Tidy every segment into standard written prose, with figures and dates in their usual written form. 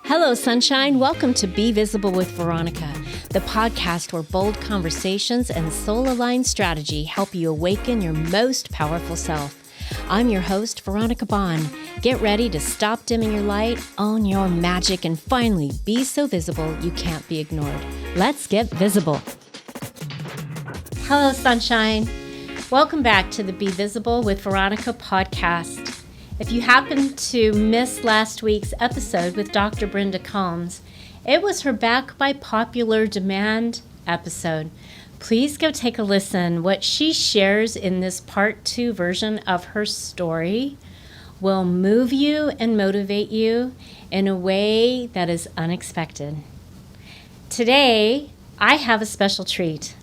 Hello, sunshine. Welcome to Be Visible with Veronica, the podcast where bold conversations and soul-aligned strategy help you awaken your most powerful self. I'm your host, Veronica Bond. Get ready to stop dimming your light, own your magic, and finally be so visible you can't be ignored. Let's get visible. Hello, sunshine. Welcome back to the Be Visible with Veronica podcast. If you happened to miss last week's episode with Dr. Brenda Combs, it was her Back by Popular Demand episode. Please go take a listen. What she shares in this part 2 version of her story will move you and motivate you in a way that is unexpected. Today, I have a special treat.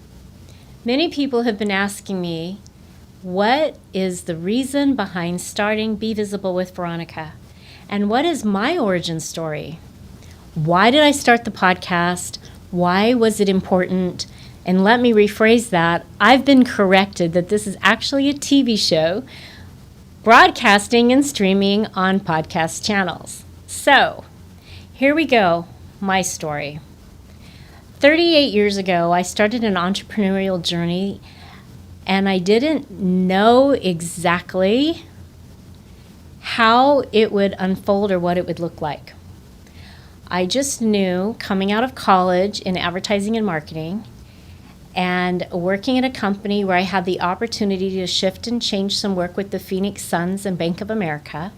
Many people have been asking me, what is the reason behind starting Be Visible with Veronica? And what is my origin story? Why did I start the podcast? Why was it important? And let me rephrase that. I've been corrected that this is actually a TV show broadcasting and streaming on podcast channels. So, here we go, my story. 38 years ago, I started an entrepreneurial journey, and I didn't know exactly how it would unfold or what it would look like. I just knew coming out of college in advertising and marketing and working at a company where I had the opportunity to shift and change some work with the Phoenix Suns and Bank of America,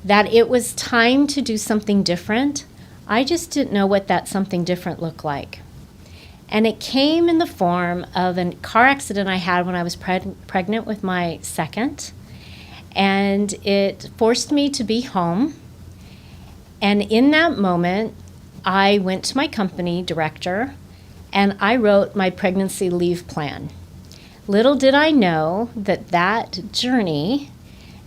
that it was time to do something different. I just didn't know what that something different looked like. And it came in the form of a car accident I had when I was pregnant with my second. And it forced me to be home. And in that moment, I went to my company director and I wrote my pregnancy leave plan. Little did I know that that journey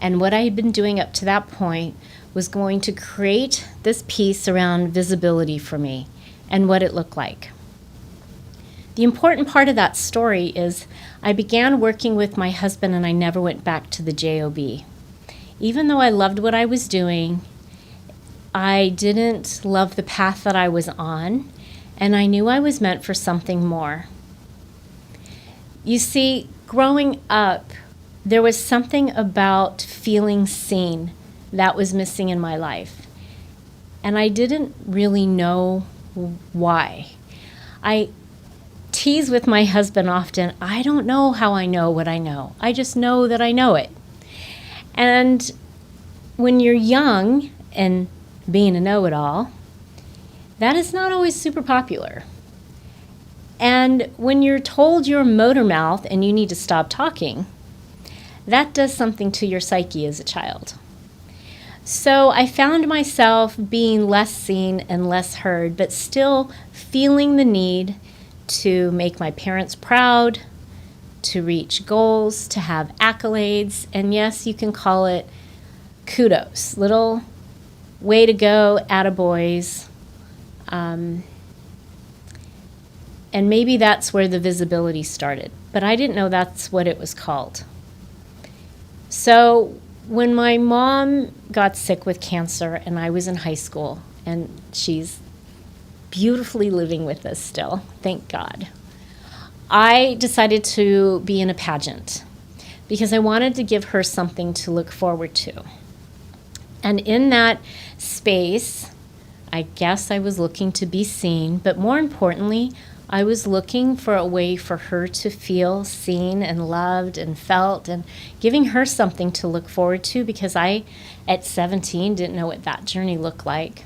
and what I had been doing up to that point was going to create this piece around visibility for me and what it looked like. The important part of that story is I began working with my husband and I never went back to the job. Even though I loved what I was doing, I didn't love the path that I was on, and I knew I was meant for something more. You see, growing up, there was something about feeling seen that was missing in my life, and I didn't really know why. I tease with my husband often, I don't know how I know what I know. I just know that I know it. And when you're young and being a know-it-all, that is not always super popular. And when you're told you're a motor mouth and you need to stop talking, that does something to your psyche as a child. So I found myself being less seen and less heard, but still feeling the need to make my parents proud, to reach goals, to have accolades, and yes, you can call it kudos, little way to go, attaboys. And maybe that's where the visibility started, but I didn't know that's what it was called. So when my mom got sick with cancer and I was in high school, and she's beautifully living with us still, thank God, I decided to be in a pageant because I wanted to give her something to look forward to. And in that space, I guess I was looking to be seen, but more importantly, I was looking for a way for her to feel seen and loved and felt, and giving her something to look forward to because I, at 17, didn't know what that journey looked like.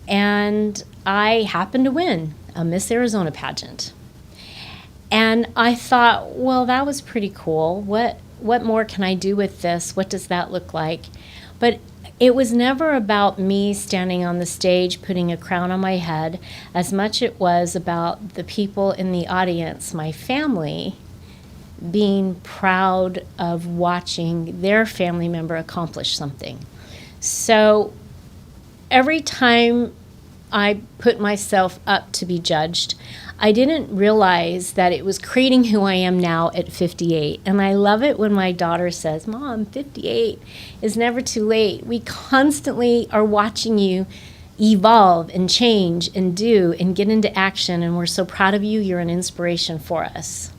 And I happened to win a Miss Arizona pageant. And I thought, well, that was pretty cool. What more can I do with this? What does that look like? But it was never about me standing on the stage, putting a crown on my head, as much it was about the people in the audience, my family, being proud of watching their family member accomplish something. So every time I put myself up to be judged. I didn't realize that it was creating who I am now at 58. And I love it when my daughter says, "Mom, 58 is never too late." We constantly are watching you evolve and change and do and get into action. And we're so proud of you. You're an inspiration for us.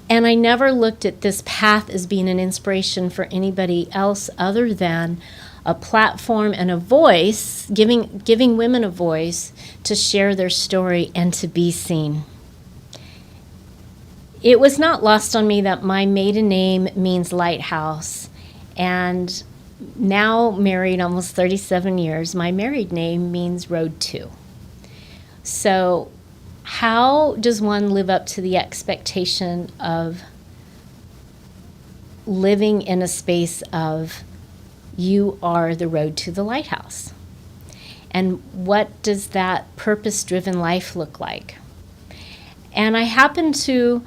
And I never looked at this path as being an inspiration for anybody else other than a platform and a voice, giving women a voice to share their story and to be seen. It was not lost on me that my maiden name means lighthouse. And now married almost 37 years, my married name means road to. So how does one live up to the expectation of living in a space of you are the road to the lighthouse? And what does that purpose-driven life look like? And I happened to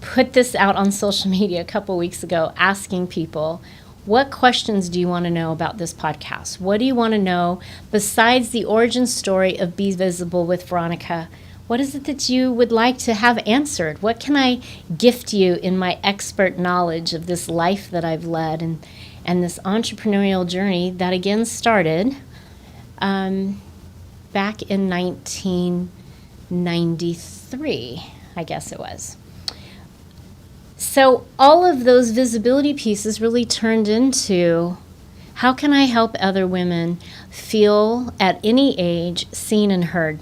put this out on social media a couple weeks ago, asking people, what questions do you want to know about this podcast? What do you want to know besides the origin story of Be Visible with Veronica? What is it that you would like to have answered? What can I gift you in my expert knowledge of this life that I've led and this entrepreneurial journey that again started back in 1993, I guess it was. So all of those visibility pieces really turned into, how can I help other women feel at any age seen and heard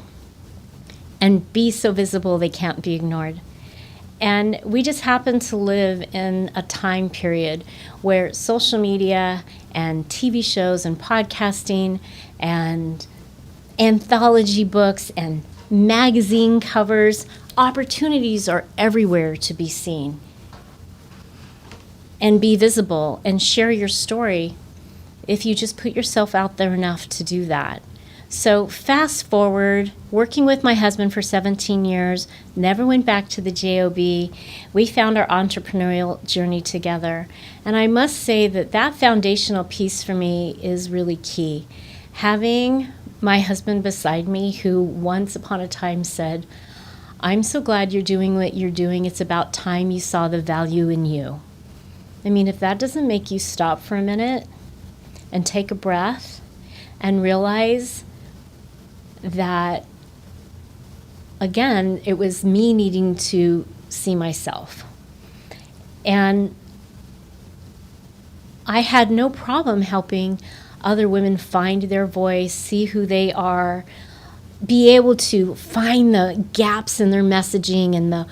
and be so visible they can't be ignored? And we just happen to live in a time period where social media and TV shows and podcasting and anthology books and magazine covers, opportunities are everywhere to be seen and be visible and share your story if you just put yourself out there enough to do that. So fast forward, working with my husband for 17 years, never went back to the job. We found our entrepreneurial journey together. And I must say that that foundational piece for me is really key. Having my husband beside me, who once upon a time said, "I'm so glad you're doing what you're doing. It's about time you saw the value in you." I mean, if that doesn't make you stop for a minute and take a breath and realize that, again, it was me needing to see myself. And I had no problem helping other women find their voice, see who they are, be able to find the gaps in their messaging and the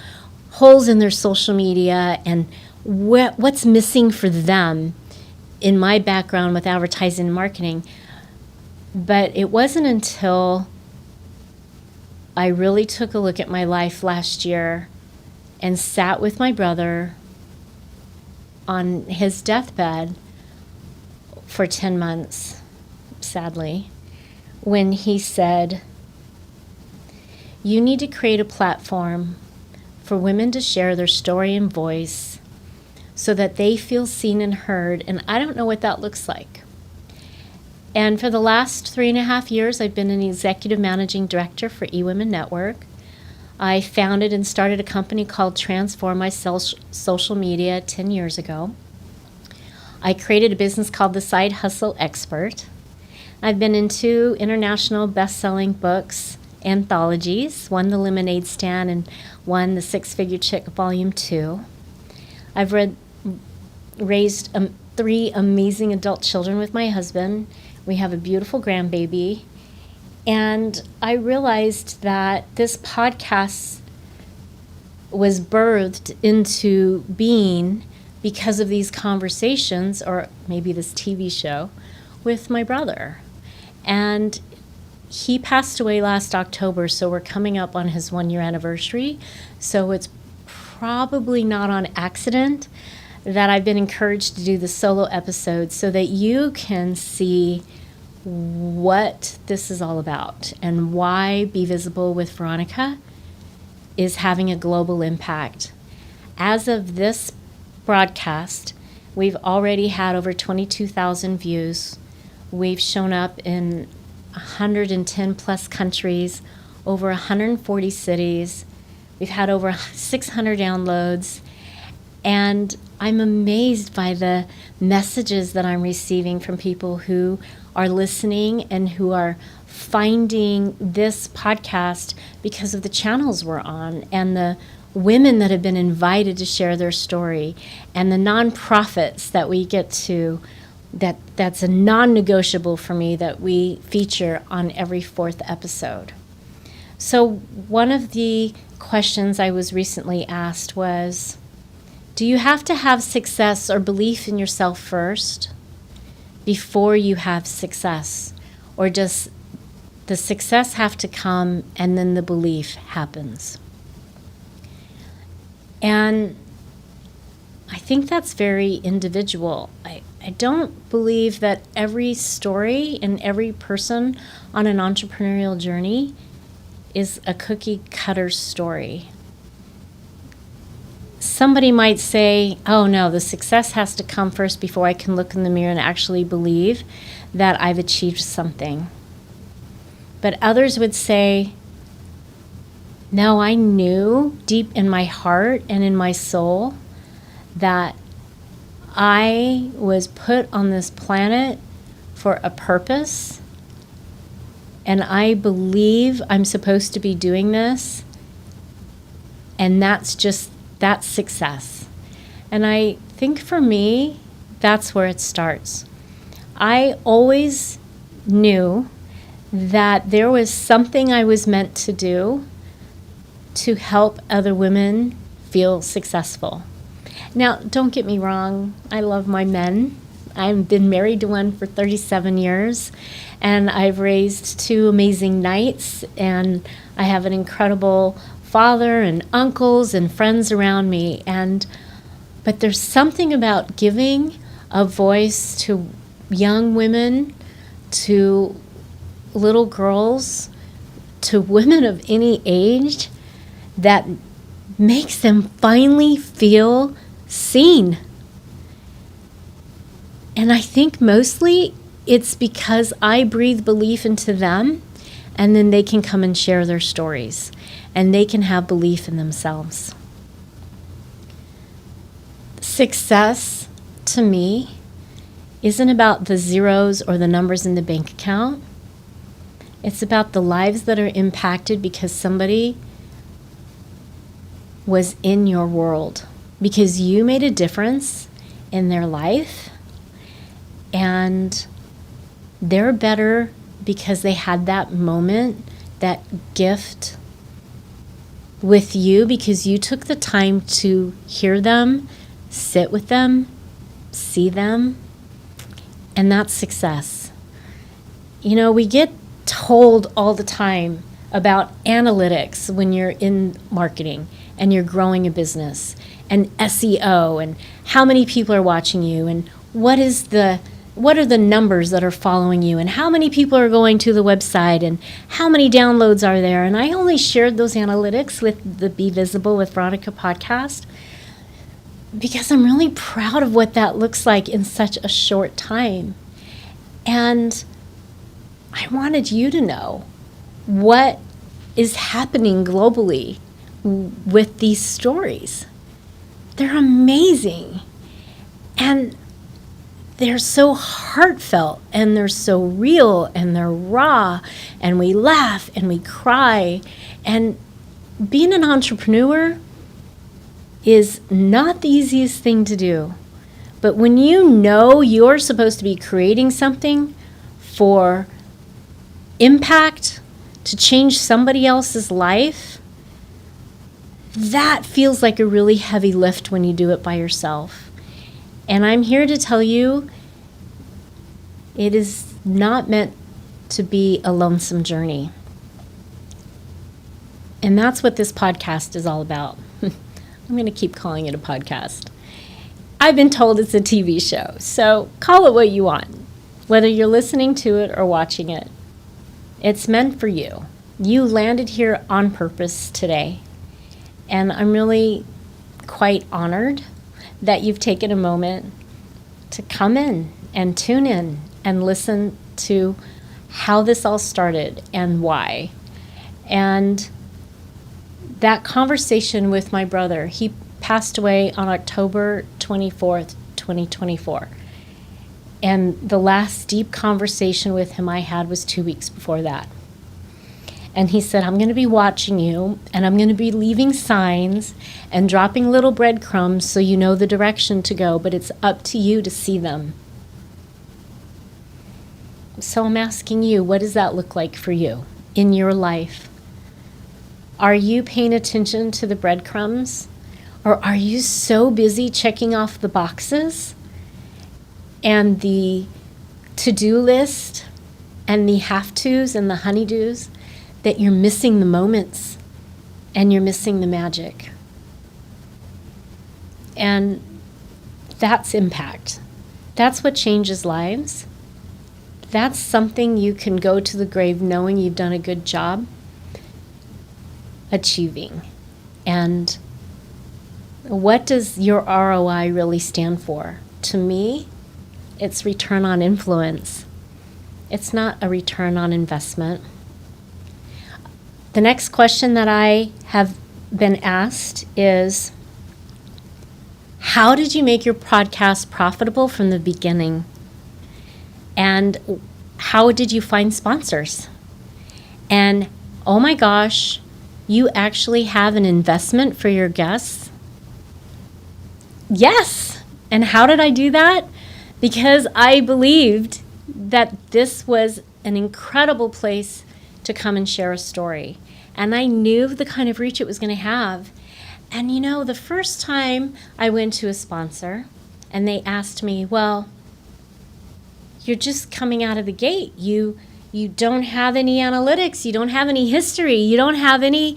holes in their social media and what's missing for them in my background with advertising and marketing. But it wasn't until I really took a look at my life last year and sat with my brother on his deathbed for 10 months, sadly, when he said, "You need to create a platform for women to share their story and voice so that they feel seen and heard, and I don't know what that looks like." And for the last 3.5 years, I've been an executive managing director for eWomen Network. I founded and started a company called Transform My Social Media 10 years ago. I created a business called The Side Hustle Expert. I've been in 2 international best-selling books, anthologies, one The Lemonade Stand and one The Six-Figure Chick Volume 2. I've raised 3 amazing adult children with my husband. We have a beautiful grandbaby. And I realized that this podcast was birthed into being because of these conversations, or maybe this TV show, with my brother. And he passed away last October, so we're coming up on his 1-year anniversary. So it's probably not on accident that I've been encouraged to do the solo episode so that you can see what this is all about and why Be Visible with Veronica is having a global impact. As of this broadcast, we've already had over 22,000 views. We've shown up in 110 plus countries, over 140 cities. We've had over 600 downloads. And I'm amazed by the messages that I'm receiving from people who are listening and who are finding this podcast because of the channels we're on, and the women that have been invited to share their story, and the nonprofits that we get to, that's a non-negotiable for me, that we feature on every 4th episode. So one of the questions I was recently asked was, do you have to have success or belief in yourself first before you have success? Or does the success have to come and then the belief happens? And I think that's very individual. I don't believe that every story and every person on an entrepreneurial journey is a cookie cutter story. Somebody might say, oh no, the success has to come first before I can look in the mirror and actually believe that I've achieved something. But others would say, no, I knew deep in my heart and in my soul that I was put on this planet for a purpose, and I believe I'm supposed to be doing this, and that's success. And I think for me, that's where it starts. I always knew that there was something I was meant to do to help other women feel successful. Now, don't get me wrong, I love my men. I've been married to one for 37 years, and I've raised 2 amazing knights, and I have an incredible father and uncles and friends around me. But there's something about giving a voice to young women, to little girls, to women of any age, that makes them finally feel seen. And I think mostly it's because I breathe belief into them, and then they can come and share their stories, and they can have belief in themselves. Success, to me, isn't about the zeros or the numbers in the bank account. It's about the lives that are impacted because somebody was in your world, because you made a difference in their life, and they're better because they had that moment, that gift with you, because you took the time to hear them, sit with them, see them, and that's success. You know, we get told all the time about analytics when you're in marketing and you're growing a business, and SEO, and how many people are watching you, and what are the numbers that are following you, and how many people are going to the website, and how many downloads are there. And I only shared those analytics with the Be Visible with Veronica podcast because I'm really proud of what that looks like in such a short time. And I wanted you to know what is happening globally with these stories. They're amazing. And they're so heartfelt, and they're so real, and they're raw, and we laugh and we cry. And being an entrepreneur is not the easiest thing to do. But when you know you're supposed to be creating something for impact, to change somebody else's life, that feels like a really heavy lift when you do it by yourself. And I'm here to tell you, it is not meant to be a lonesome journey. And that's what this podcast is all about. I'm going to keep calling it a podcast. I've been told it's a TV show, so call it what you want, whether you're listening to it or watching it. It's meant for you. You landed here on purpose today. And I'm really quite honored that you've taken a moment to come in and tune in and listen to how this all started and why. And that conversation with my brother, he passed away on October 24th, 2024. And the last deep conversation with him I had was 2 weeks before that. And he said, I'm going to be watching you, and I'm going to be leaving signs and dropping little breadcrumbs so you know the direction to go, but it's up to you to see them. So I'm asking you, what does that look like for you in your life? Are you paying attention to the breadcrumbs? Or are you so busy checking off the boxes and the to-do list and the have-tos and the honeydews that you're missing the moments and you're missing the magic? And that's impact. That's what changes lives. That's something you can go to the grave knowing you've done a good job achieving. And what does your ROI really stand for? To me, it's return on influence. It's not a return on investment. The next question that I have been asked is, how did you make your podcast profitable from the beginning? And how did you find sponsors? And oh my gosh, you actually have an investment for your guests? Yes. And how did I do that? Because I believed that this was an incredible place to come and share a story. And I knew the kind of reach it was going to have. And you know, the first time I went to a sponsor and they asked me, well, you're just coming out of the gate. You don't have any analytics. You don't have any history. You don't have any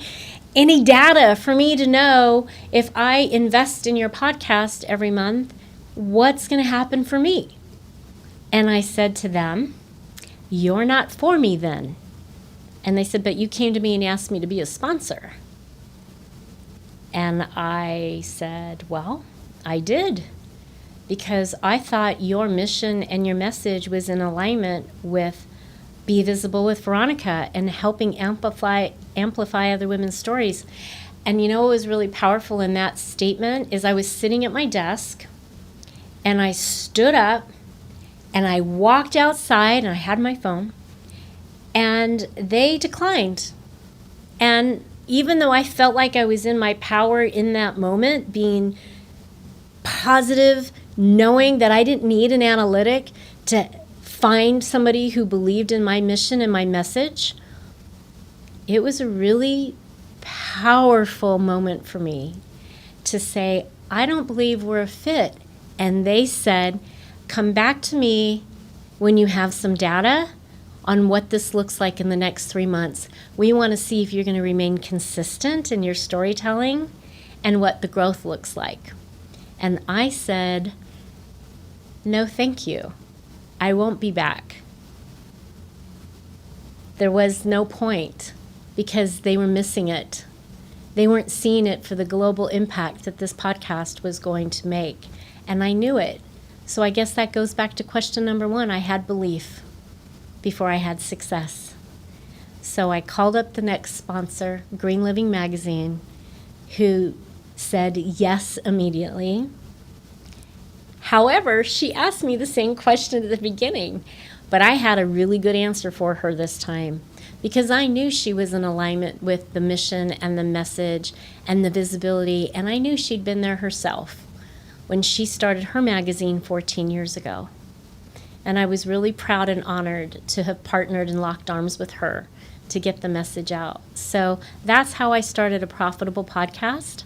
data for me to know if I invest in your podcast every month, what's going to happen for me? And I said to them, you're not for me then. And they said, but you came to me and asked me to be a sponsor. And I said, well, I did. Because I thought your mission and your message was in alignment with Be Visible with Veronica and helping amplify other women's stories. And you know what was really powerful in that statement is I was sitting at my desk and I stood up and I walked outside and I had my phone and they declined. And even though I felt like I was in my power in that moment, being positive, knowing that I didn't need an analytic to find somebody who believed in my mission and my message, it was a really powerful moment for me to say, I don't believe we're a fit. And they said, come back to me when you have some data on what this looks like in the next 3 months. We want to see if you're going to remain consistent in your storytelling and what the growth looks like. And I said, no, thank you. I won't be back. There was no point because they were missing it. They weren't seeing it for the global impact that this podcast was going to make. And I knew it. So I guess that goes back to question number 1. I had belief before I had success. So I called up the next sponsor, Green Living Magazine, who said yes immediately. However, she asked me the same question at the beginning, but I had a really good answer for her this time because I knew she was in alignment with the mission and the message and the visibility, and I knew she'd been there herself when she started her magazine 14 years ago. And I was really proud and honored to have partnered and locked arms with her to get the message out. So that's how I started a profitable podcast.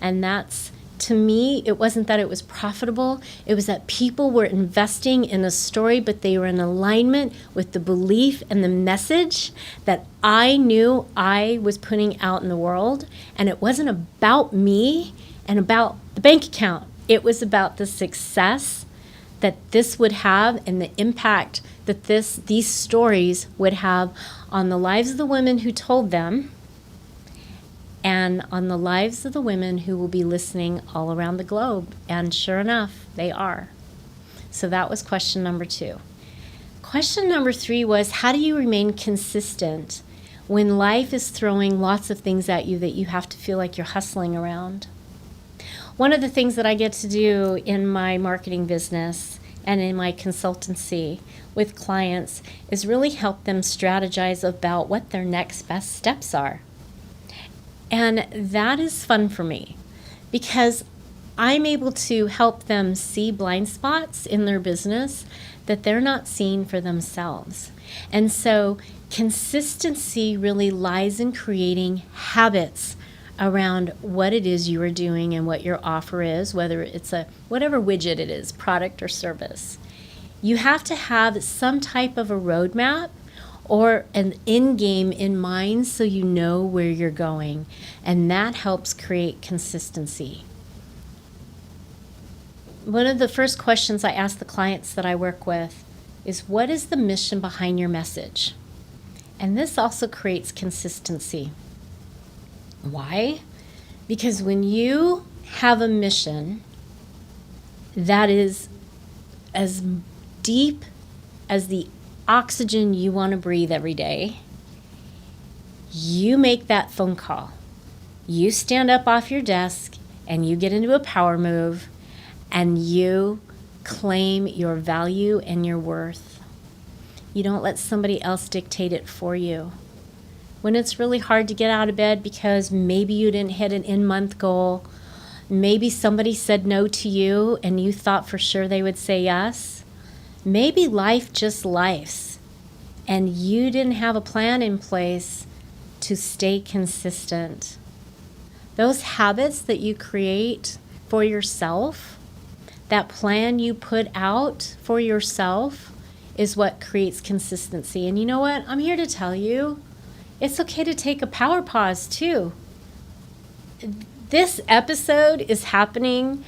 And that's, to me, it wasn't that it was profitable. It was that people were investing in a story, but they were in alignment with the belief and the message that I knew I was putting out in the world. And it wasn't about me and about the bank account. It was about the success that this would have and the impact that these stories would have on the lives of the women who told them and on the lives of the women who will be listening all around the globe. And sure enough, they are. So that was question number 2. Question number 3 was, how do you remain consistent when life is throwing lots of things at you that you have to feel like you're hustling around? One of the things that I get to do in my marketing business and in my consultancy with clients is really help them strategize about what their next best steps are. And that is fun for me because I'm able to help them see blind spots in their business that they're not seeing for themselves. And so consistency really lies in creating habits around what it is you are doing and what your offer is, whether it's whatever widget it is, product or service. You have to have some type of a roadmap or an end game in mind so you know where you're going, and that helps create consistency. One of the first questions I ask the clients that I work with is, what is the mission behind your message? And this also creates consistency. Why? Because when you have a mission that is as deep as the oxygen you want to breathe every day, you make that phone call. You stand up off your desk and you get into a power move and you claim your value and your worth. You don't let somebody else dictate it for you. When it's really hard to get out of bed because maybe you didn't hit an in-month goal, maybe somebody said no to you and you thought for sure they would say yes, maybe life just lifes and you didn't have a plan in place to stay consistent. Those habits that you create for yourself, that plan you put out for yourself, is what creates consistency. And you know what? I'm here to tell you, it's okay to take a power pause too. This episode is happening.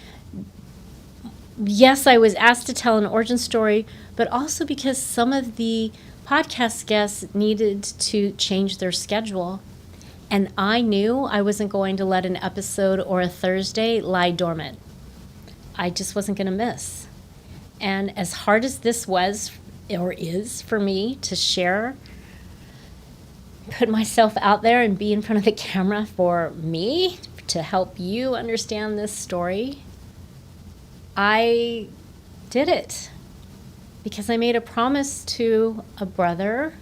Yes, I was asked to tell an origin story, but also because some of the podcast guests needed to change their schedule. And I knew I wasn't going to let an episode or a Thursday lie dormant. I just wasn't going to miss. And as hard as this was or is for me to share, put myself out there and be in front of the camera for me to help you understand this story, I did it because I made a promise to a brother.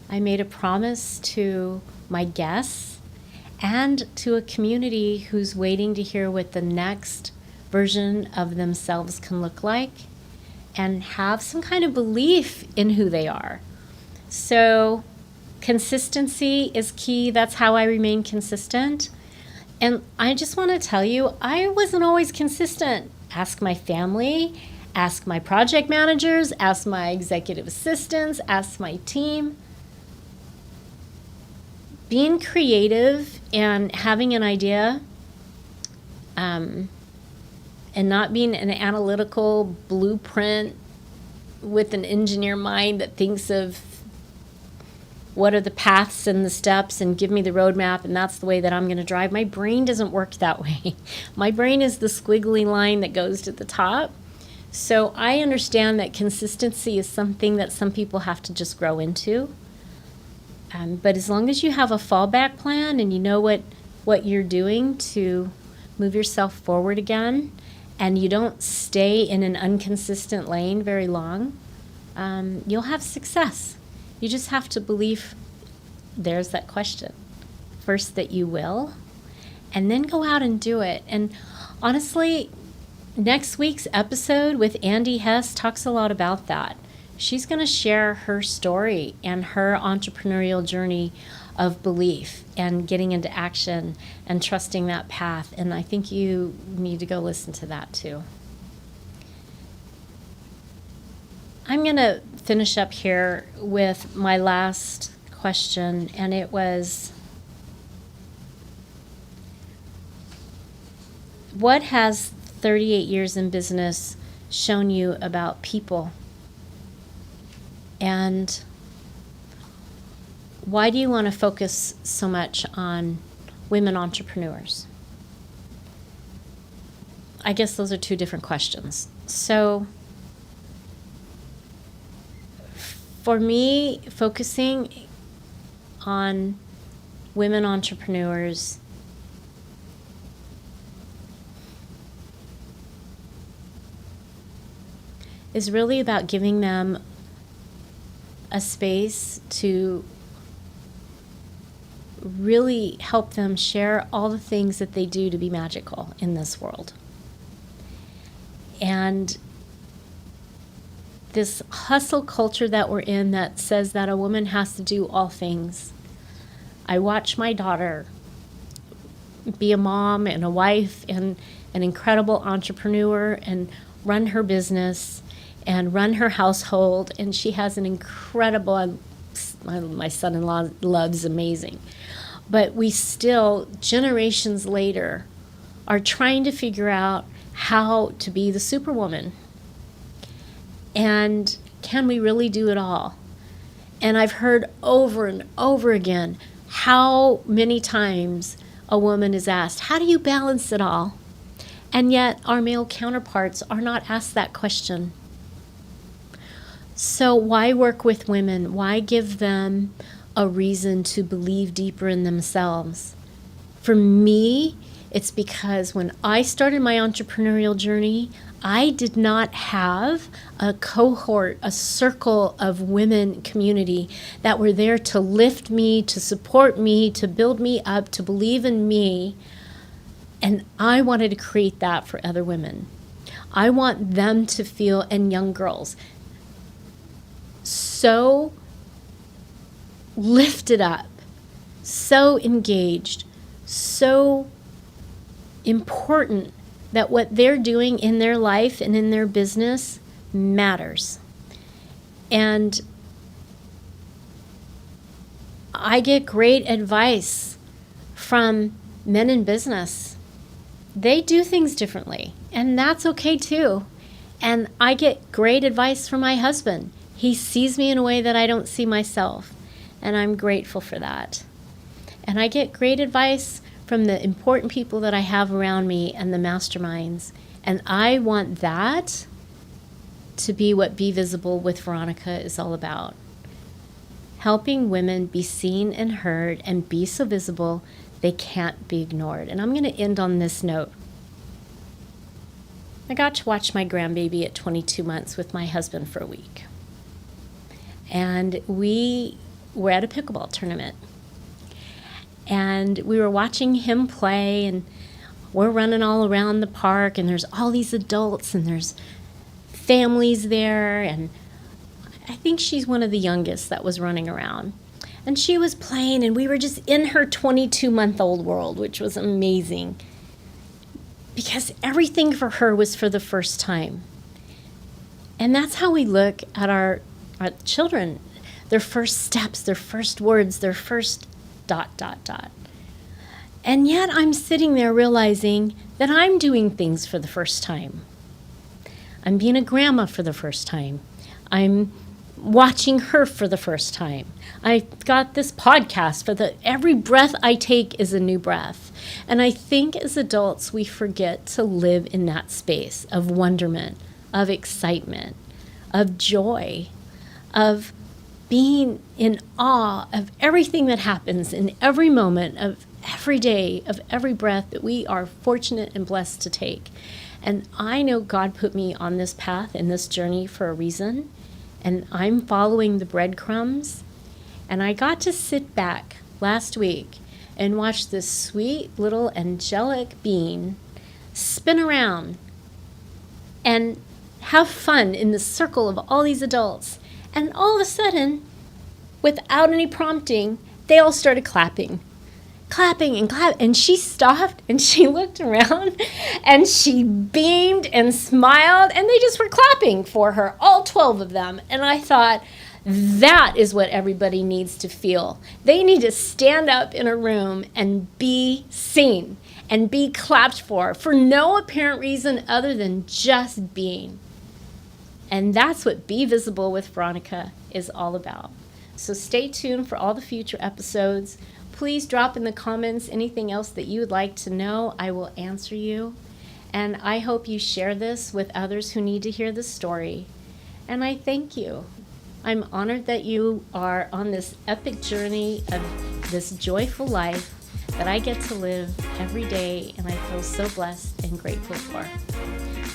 I made a promise to my guests and to a community who's waiting to hear what the next version of themselves can look like and have some kind of belief in who they are. So consistency is key. That's how I remain consistent. And I just want to tell you, I wasn't always consistent. Ask my family, ask my project managers, ask my executive assistants, ask my team. Being creative and having an idea and not being an analytical blueprint with an engineer mind that thinks of what are the paths and the steps and give me the roadmap and that's the way that I'm going to drive. My brain doesn't work that way. My brain is the squiggly line that goes to the top. So I understand that consistency is something that some people have to just grow into. But as long as you have a fallback plan and you know what you're doing to move yourself forward again, and you don't stay in an inconsistent lane very long, you'll have success. You just have to believe, there's that question, first that you will, and then go out and do it. And honestly, next week's episode with Andy Hess talks a lot about that. She's going to share her story and her entrepreneurial journey of belief and getting into action and trusting that path. And I think you need to go listen to that too. I'm going to finish up here with my last question, and it was, what has 38 years in business shown you about people? And why do you want to focus so much on women entrepreneurs? I guess those are two different questions. So for me, focusing on women entrepreneurs is really about giving them a space to really help them share all the things that they do to be magical in this world. And this hustle culture that we're in that says that a woman has to do all things. I watch my daughter be a mom and a wife and an incredible entrepreneur and run her business and run her household, and she has an incredible, my son-in-law loves amazing. But we still, generations later, are trying to figure out how to be the superwoman. And can we really do it all? And I've heard over and over again how many times a woman is asked, how do you balance it all? And yet our male counterparts are not asked that question. So why work with women? Why give them a reason to believe deeper in themselves? For me, it's because when I started my entrepreneurial journey, I did not have a cohort, a circle of women community that were there to lift me, to support me, to build me up, to believe in me. And I wanted to create that for other women. I want them to feel, and young girls, so lifted up, so engaged, so important that what they're doing in their life and in their business matters. And I get great advice from men in business. They do things differently, and that's okay too. And I get great advice from my husband. He sees me in a way that I don't see myself, and I'm grateful for that. And I get great advice from the important people that I have around me and the masterminds. And I want that to be what Be Visible with Veronica is all about. Helping women be seen and heard and be so visible they can't be ignored. And I'm going to end on this note. I got to watch my grandbaby at 22 months with my husband for a week. And we were at a pickleball tournament. And we were watching him play, and we're running all around the park, and there's all these adults, and there's families there, and I think she's one of the youngest that was running around. And she was playing, and we were just in her 22-month-old world, which was amazing, because everything for her was for the first time. And that's how we look at our children, their first steps, their first words, their first ... And yet I'm sitting there realizing that I'm doing things for the first time. I'm being a grandma for the first time. I'm watching her for the first time. I got this podcast for every breath I take is a new breath. And I think as adults, we forget to live in that space of wonderment, of excitement, of joy, of being in awe of everything that happens in every moment of every day, of every breath that we are fortunate and blessed to take. And I know God put me on this path and this journey for a reason, and I'm following the breadcrumbs. And I got to sit back last week and watch this sweet little angelic being spin around and have fun in the circle of all these adults. And all of a sudden, without any prompting, they all started clapping and clapping. And she stopped and she looked around and she beamed and smiled, and they just were clapping for her, all 12 of them. And I thought, that is what everybody needs to feel. They need to stand up in a room and be seen and be clapped for no apparent reason other than just being. And that's what Be Visible with Veronica is all about. So stay tuned for all the future episodes. Please drop in the comments anything else that you would like to know. I will answer you. And I hope you share this with others who need to hear the story. And I thank you. I'm honored that you are on this epic journey of this joyful life that I get to live every day, and I feel so blessed and grateful for.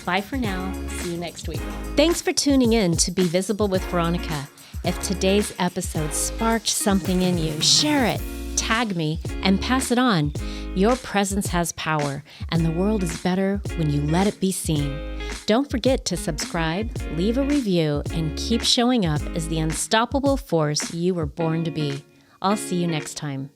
Bye for now. See you next week. Thanks for tuning in to Be Visible with Veronica. If today's episode sparked something in you, share it, tag me, and pass it on. Your presence has power, and the world is better when you let it be seen. Don't forget to subscribe, leave a review, and keep showing up as the unstoppable force you were born to be. I'll see you next time.